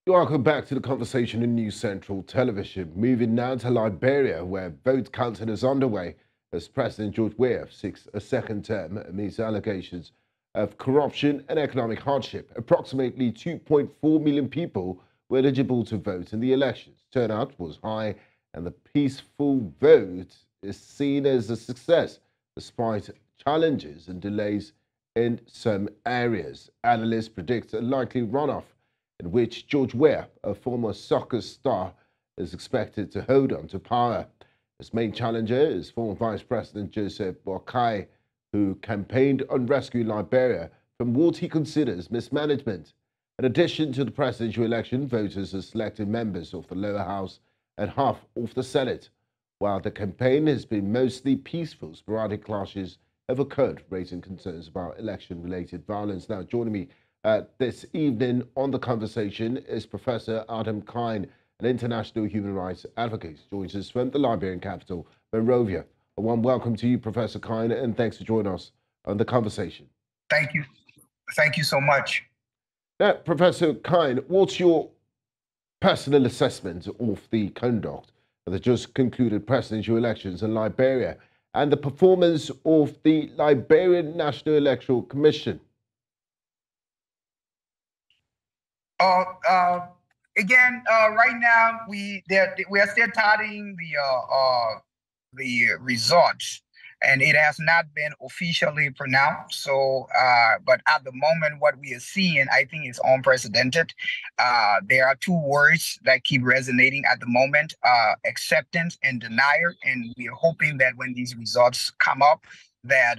Welcome back to the conversation in News Central Television. Moving now to Liberia, where vote counting is underway as President George Weah seeks a second term amidst allegations of corruption and economic hardship. Approximately 2.4 million people were eligible to vote in the elections. Turnout was high, and the peaceful vote is seen as a success, despite challenges and delays in some areas. Analysts predict a likely runoff in which George Weah, a former soccer star, is expected to hold on to power. His main challenger is former Vice President Joseph Boakai, who campaigned on rescuing Liberia from what he considers mismanagement. In addition to the presidential election, voters have selected members of the lower house and half of the Senate. While the campaign has been mostly peaceful, sporadic clashes have occurred, raising concerns about election-related violence. Now, joining me this evening on the conversation is Professor Kyne, an international human rights advocate, joins us from the Liberian capital, Monrovia. A warm welcome to you, Professor Kyne, and thanks for joining us on the conversation. Thank you. Thank you so much. Now, Professor Kyne, what's your personal assessment of the conduct of the just concluded presidential elections in Liberia and the performance of the Liberian National Electoral Commission? Right now we are still tallying the results, and it has not been officially pronounced. So, but at the moment, what we are seeing, I think, is unprecedented. There are two words that keep resonating at the moment: acceptance and denial. And we are hoping that when these results come up, that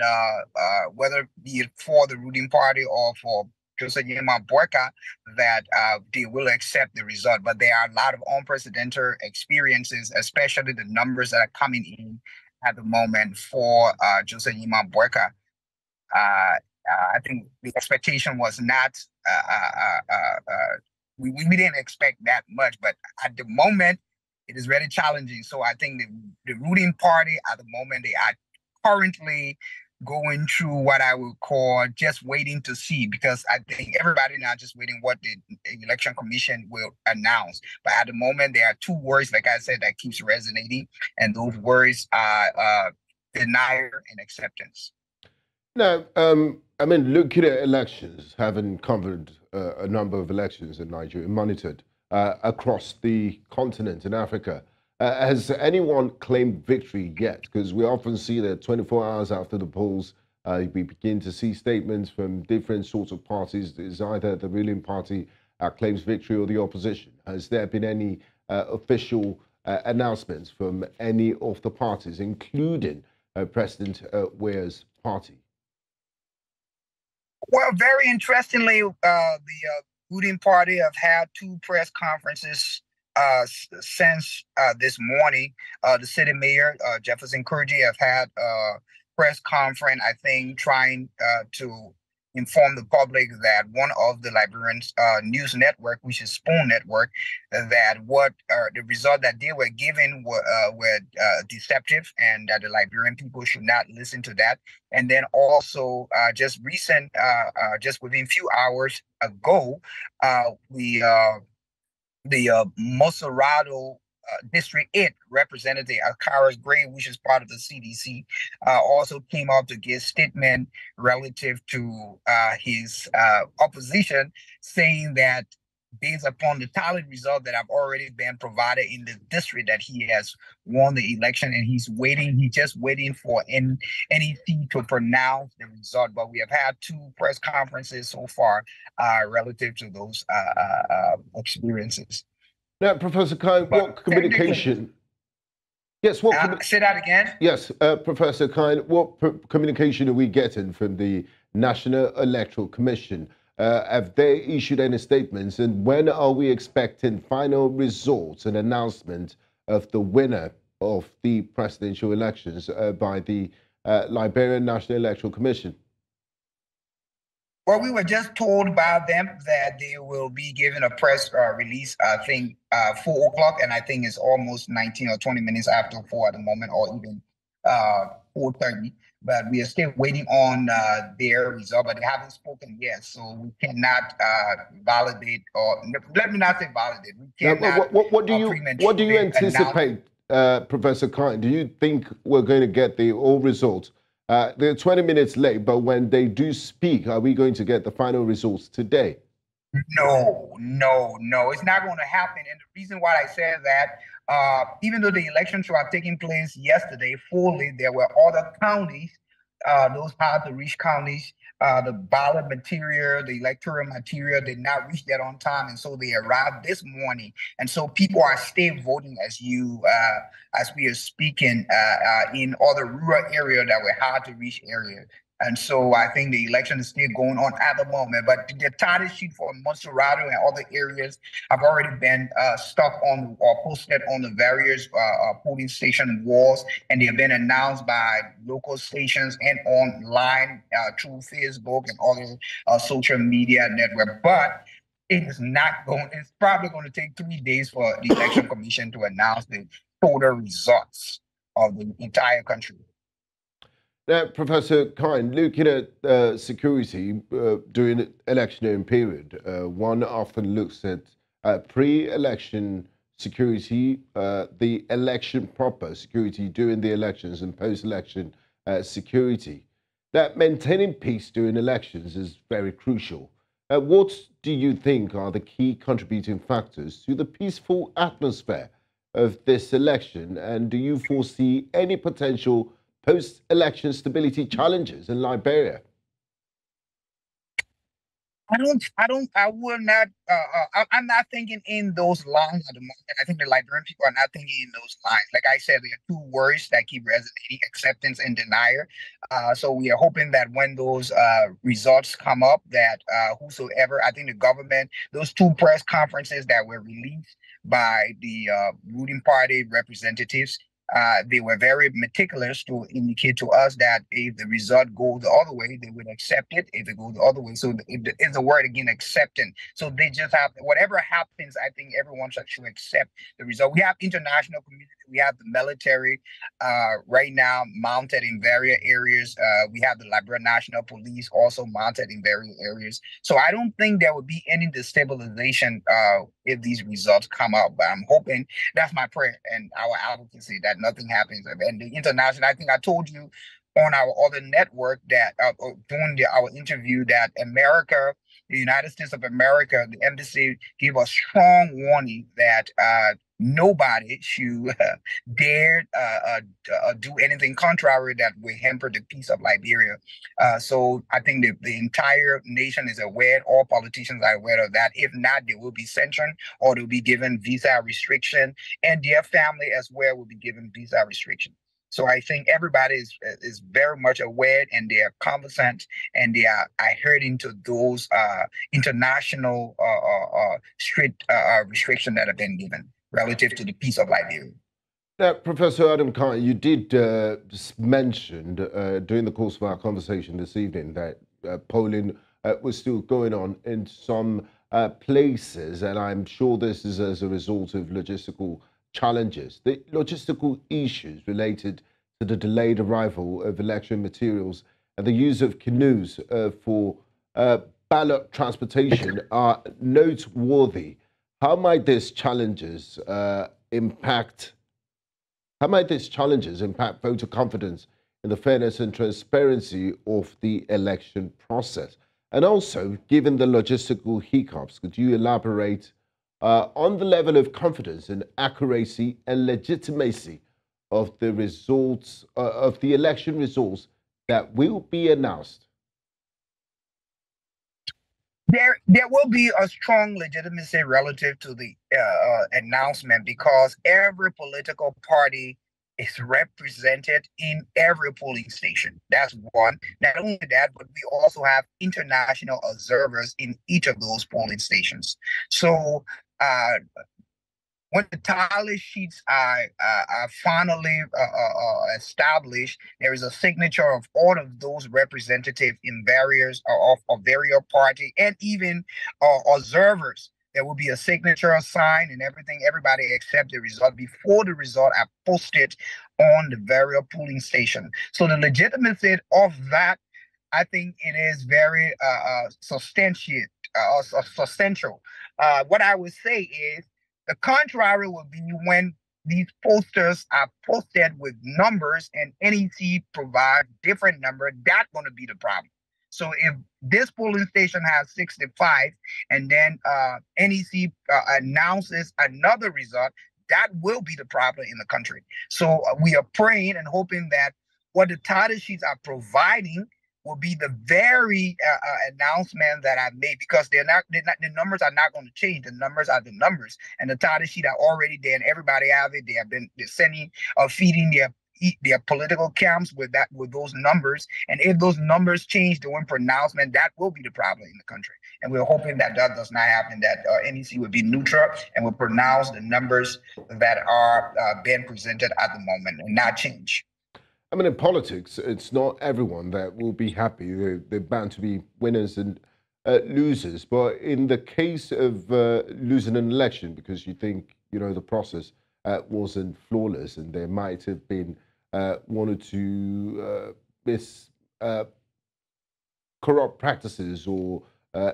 whether be it for the ruling party or for Joseph Boakai, that they will accept the result. But there are a lot of unprecedented experiences, especially the numbers that are coming in at the moment for Joseph Boakai. I think the expectation was not, we didn't expect that much, but at the moment, it is very challenging. So I think the ruling party at the moment, they are currently going through what I would call just waiting to see, because I think everybody now just waiting what the election commission will announce. But at the moment, there are two words, like I said, that keeps resonating, and those words are denial and acceptance. Now, I mean, looking at elections, having covered a number of elections in Nigeria, monitored across the continent in Africa, has anyone claimed victory yet? Because we often see that 24 hours after the polls, we begin to see statements from different sorts of parties. It's either the ruling party claims victory or the opposition. Has there been any official announcements from any of the parties, including President Weah's party? Well, very interestingly, the ruling party have had two press conferences since this morning. The city mayor, Jefferson Kurji, have had a press conference, I think, trying to inform the public that one of the Liberian news network, which is Spoon Network, that what the result that they were given were deceptive, and that the Liberian people should not listen to that. And then also just within a few hours ago, the Moserado District 8 Representative Akara's Gray, which is part of the CDC, also came out to give statement relative to his opposition, saying that based upon the tally result that have already been provided in the district, that he has won the election, and he's just waiting for NEC to pronounce the result. But we have had two press conferences so far relative to those experiences. Now, Professor Kyne, what communication? Yes, say that again? Yes, Professor Kyne, what communication are we getting from the National Electoral Commission? Have they issued any statements, and when are we expecting final results and announcement of the winner of the presidential elections by the Liberian National Electoral Commission? Well, we were just told by them that they will be giving a press release, I think, 4 o'clock, and I think it's almost 19 or 20 minutes after 4 at the moment, or even 4:30. But we are still waiting on their result, but they haven't spoken yet, so we cannot validate, or let me not say validate. We cannot. What do you anticipate, Professor Kyne? Do you think we're going to get the all results? They're 20 minutes late, but when they do speak, are we going to get the final results today? No, it's not going to happen. And the reason why I said that, even though the elections were taking place yesterday fully, there were other counties, those hard-to-reach counties, the ballot material, the electoral material did not reach that on time, and so they arrived this morning. And so people are still voting as we are speaking in other rural areas that were hard-to-reach areas. And so I think the election is still going on at the moment. But the title sheet for Monrovia and other areas have already been stuck on or posted on the various polling station walls, and they have been announced by local stations and online through Facebook and other social media network. But it's probably going to take 3 days for the Election Commission to announce the total results of the entire country. Now, Professor Kyne, looking at security during the electioneering period, one often looks at pre-election security, the election proper security during the elections, and post-election security. That maintaining peace during elections is very crucial. What do you think are the key contributing factors to the peaceful atmosphere of this election, and do you foresee any potential post-election stability challenges in Liberia? I'm not thinking in those lines at the moment. I think the Liberian people are not thinking in those lines. Like I said, there are two words that keep resonating: acceptance and denial. So we are hoping that when those results come up, that whosoever, I think the government, those two press conferences that were released by the ruling party representatives, they were very meticulous to indicate to us that if the result goes the other way, they would accept it. If it goes the other way, so it's the word again, accepting. So they just have, whatever happens, I think everyone should accept the result. We have international community, we have the military right now mounted in various areas. We have the Liberia National Police also mounted in various areas. So I don't think there would be any destabilization if these results come out. But I'm hoping, that's my prayer and our advocacy, that nothing happens. And the international, I think I told you on our other network that during our interview that America, the United States of America, the embassy gave a strong warning that nobody should dare do anything contrary that will hamper the peace of Liberia. So I think the entire nation is aware, all politicians are aware of that. If not, they will be sanctioned or they'll be given visa restriction, and their family as well will be given visa restriction. So I think everybody is very much aware, and they are conversant, and they are adhering to those international strict restrictions that have been given relative to the peace of Liberia. Now, Professor Adam Kyne, you did mention during the course of our conversation this evening that polling was still going on in some places, and I'm sure this is as a result of logistical challenges. The logistical issues related to the delayed arrival of election materials and the use of canoes for ballot transportation are noteworthy. How might these challenges impact voter confidence in the fairness and transparency of the election process? And also, given the logistical hiccups, could you elaborate on the level of confidence and accuracy and legitimacy of the results of the election results that will be announced? There will be a strong legitimacy relative to the announcement, because every political party is represented in every polling station. That's one. Not only that, but we also have international observers in each of those polling stations. So when the tally sheets are finally established, there is a signature of all of those representatives in various of various party, and even observers There will be a signature sign and everything. Everybody accept the result before the result are posted on the various polling station. So the legitimacy of that, I think it is very substantial. What I would say is the contrary will be when these posters are posted with numbers and NEC provide different number. That's going to be the problem. So if this polling station has 65 and then NEC announces another result, that will be the problem in the country. So we are praying and hoping that what the title sheets are providing will be the very announcement that I made, because they're not, the numbers are not going to change. The numbers are the numbers, and the title sheet are already there, and everybody have it. They're sending or feeding their political camps with those numbers. And if those numbers change during pronouncement, that will be the problem in the country. And we're hoping that that does not happen, that NEC will be neutral and will pronounce the numbers that are being presented at the moment and not change. I mean, in politics, it's not everyone that will be happy. They're bound to be winners and losers. But in the case of losing an election because you think, the process wasn't flawless and there might have been one or two corrupt practices or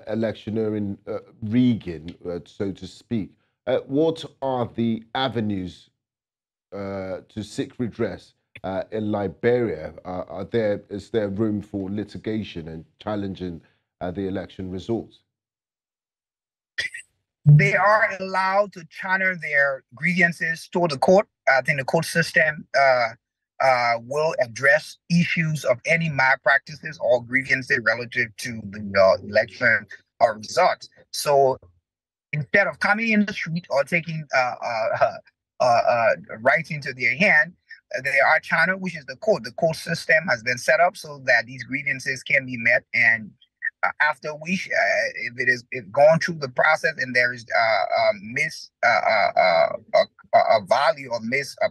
electioneering rigging, so to speak, what are the avenues to seek redress in Liberia? Is there room for litigation and challenging the election results? They are allowed to channel their grievances to the court. I think the court system will address issues of any malpractices or grievances relative to the election results. So instead of coming in the street or taking rights into their hand, there are channel, which is the court. The court system has been set up so that these grievances can be met, and after which, if gone through the process and there is a value or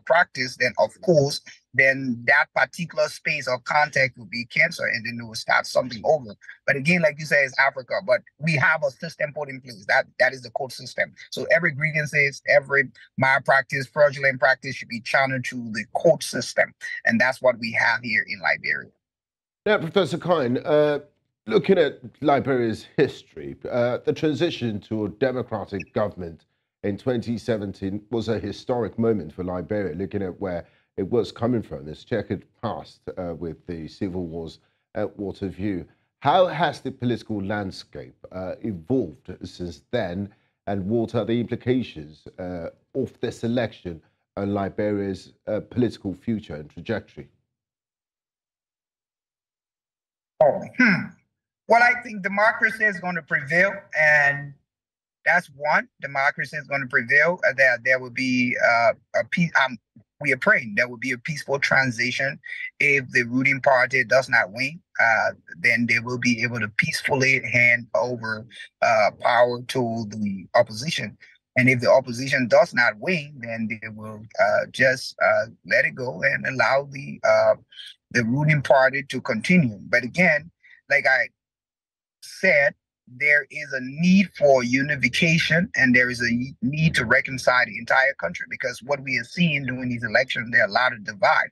practice, then of course, then that particular space or contact will be canceled, and then it will start something over. But again, like you say, it's Africa, but we have a system put in place. That is the court system. So every grievances, every malpractice, fraudulent practice should be channeled to the court system, and that's what we have here in Liberia. Now, Professor Kyne, looking at Liberia's history, the transition to a democratic government in 2017 was a historic moment for Liberia, looking at where it was coming from, its checkered past with the civil wars at Waterview. How has the political landscape evolved since then, and what are the implications of this election on Liberia's political future and trajectory? Well, I think democracy is going to prevail, and that's one. Democracy is going to prevail. There will be a peace. We are praying there will be a peaceful transition. If the ruling party does not win, then they will be able to peacefully hand over power to the opposition. And if the opposition does not win, then they will just let it go and allow the ruling party to continue. But again, like I said, there is a need for unification and there is a need to reconcile the entire country, because what we are seeing during these elections, there are a lot of divide,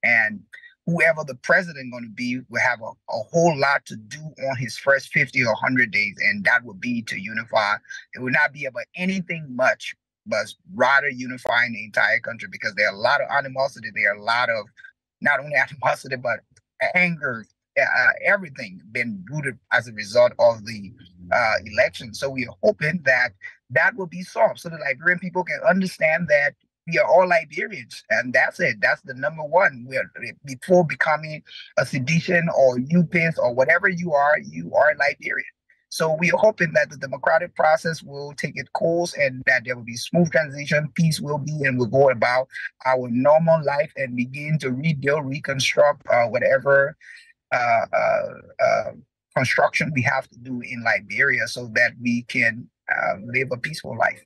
and whoever the president going to be will have a whole lot to do on his first 50 or 100 days, and that would be to unify. It would not be about anything much, but rather unifying the entire country, because there are a lot of animosity. There are a lot of not only animosity, but anger, everything been rooted as a result of the election. So we are hoping that that will be solved so the Liberian people can understand that we are all Liberians, and that's it. That's the number one. Before becoming a sedition or UPIS or whatever you are Liberian. So we are hoping that the democratic process will take its course and that there will be smooth transition, peace will be, and we'll go about our normal life and begin to rebuild, reconstruct whatever construction we have to do in Liberia so that we can live a peaceful life.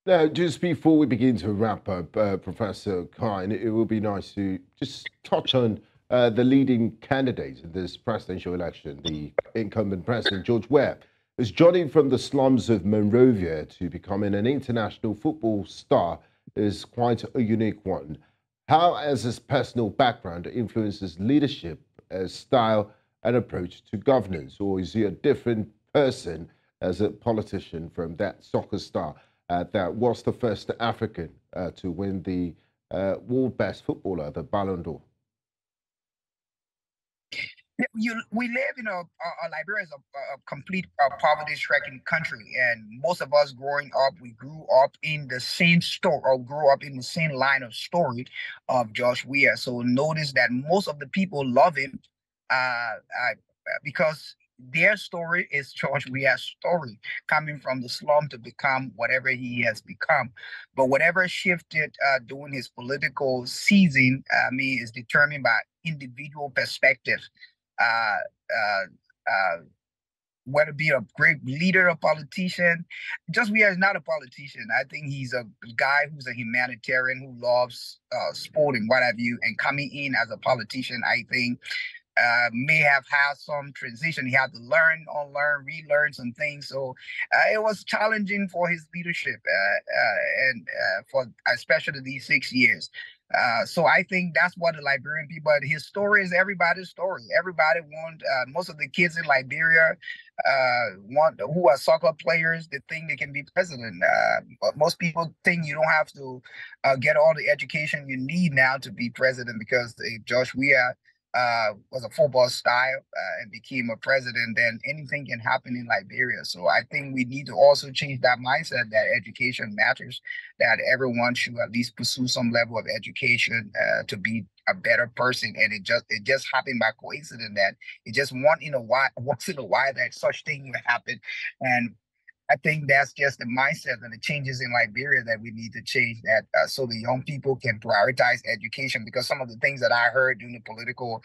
Now, just before we begin to wrap up, Professor Kyne, it would be nice to just touch on the leading candidate in this presidential election, the incumbent President George Weah. is journeying from the slums of Monrovia to becoming an international football star is quite a unique one. How has his personal background influenced his leadership, style, and approach to governance? Or is he a different person as a politician from that soccer star that was the first African to win the world best footballer, the Ballon d'Or? We live in Liberia is a complete poverty-stricken country, and most of us growing up, we grew up in the same story or grew up in the same line of story of George Weah. So notice that most of the people love him because their story is George Weah's story, coming from the slum to become whatever he has become. But whatever shifted during his political season, is determined by individual perspective. Whether be a great leader or politician, Just Weah is not a politician. I think he's a guy who's a humanitarian who loves sport and what have you. And coming in as a politician, I think may have had some transition. He had to learn, unlearn, relearn some things. So it was challenging for his leadership and for especially these 6 years. So I think that's what the Liberian people, his story is everybody's story. Everybody most of the kids in Liberia who are soccer players, they think they can be president. But most people think you don't have to get all the education you need now to be president, because George Weah was a football star and became a president, then anything can happen in Liberia. So I think we need to also change that mindset that education matters, that everyone should at least pursue some level of education to be a better person. And it just happened by coincidence that it just once in a while that such thing will happen. And I think that's just the mindset and the changes in Liberia that we need to change, that so the young people can prioritize education. Because some of the things that I heard during the political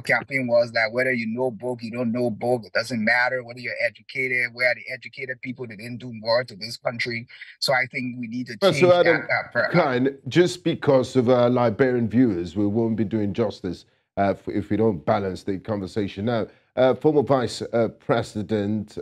campaign was that whether you know book, you don't know book, it doesn't matter. Whether you're educated, where the educated people that didn't do more to this country. So I think we need to change so Adam, that. Kyne, just because of our Liberian viewers, we won't be doing justice if we don't balance the conversation. Now, former Vice President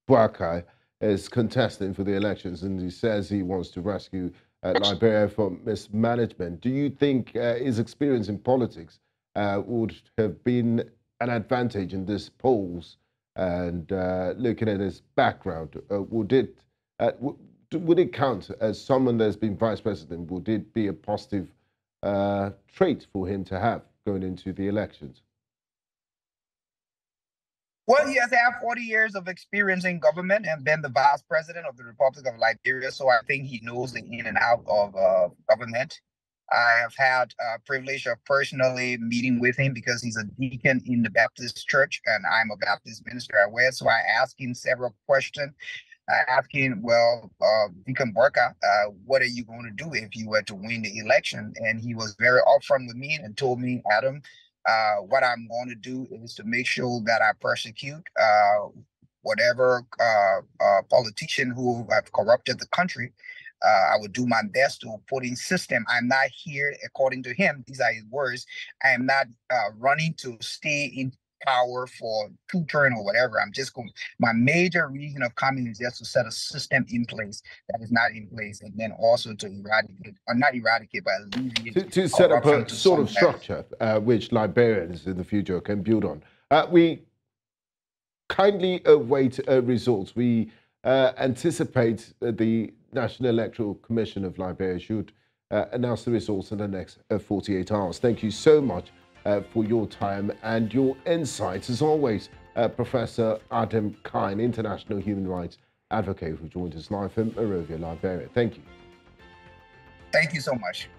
Boakai is contesting for the elections, and he says he wants to rescue Liberia from mismanagement. Do you think his experience in politics would have been an advantage in this polls? And looking at his background, would it count as someone that's been vice president? Would it be a positive trait for him to have going into the elections? Well, he has had 40 years of experience in government and been the vice president of the Republic of Liberia. So I think he knows the in and out of government. I have had privilege of personally meeting with him because he's a deacon in the Baptist church and I'm a Baptist minister at West. So I asked him several questions. I asked him, well, Deacon Boakai, what are you going to do if you were to win the election? And he was very upfront with me and told me, Adam, what I'm going to do is to make sure that I persecute whatever politician who have corrupted the country. I would do my best to put in system. I'm not here, according to him, these are his words, I am not running to stay in power for 2 terms or whatever. I'm just going, my major reason of coming is just to set a system in place that is not in place, and then also to eradicate, or not eradicate, but alleviate to set up a sort of structure which Liberians in the future can build on. We kindly await results. We anticipate the National Electoral Commission of Liberia should announce the results in the next 48 hours. Thank you so much for your time and your insights. As always, Professor Adam Kyne, international human rights advocate, who joined us live from Monrovia, Liberia. Thank you. Thank you so much.